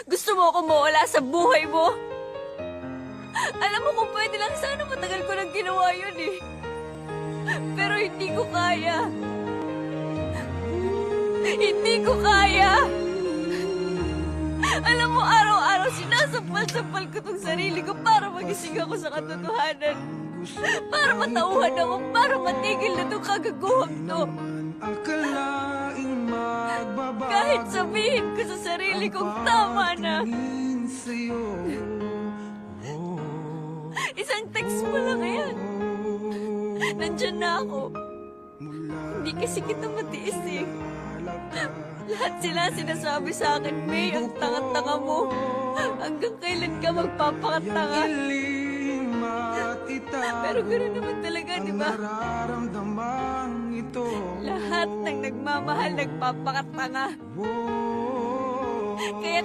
Gusto mo akong mawala sa buhay mo? Alam mo kung pwede lang sana matagal ko nang ginawa yun eh. Pero hindi ko kaya. Hindi ko kaya. Alam mo, araw-araw sinasampal-sampal ko tong sarili ko para magising ako sa katotohanan. Para matauhan ako, para matigil na itong kagaguhang to. Kahit sabihin ko sa sarili kong tama na. Isang text mo lang yan. Nandyan na ako. Hindi kasi kita matiis eh. Lahat sila sinasabi sa akin, May, ang tanga-tanga mo. Hanggang kailan ka magpapakatanga? Pero gano'n naman talaga, di ba? Lahat ng nagmamahal nagpapakatanga. Kaya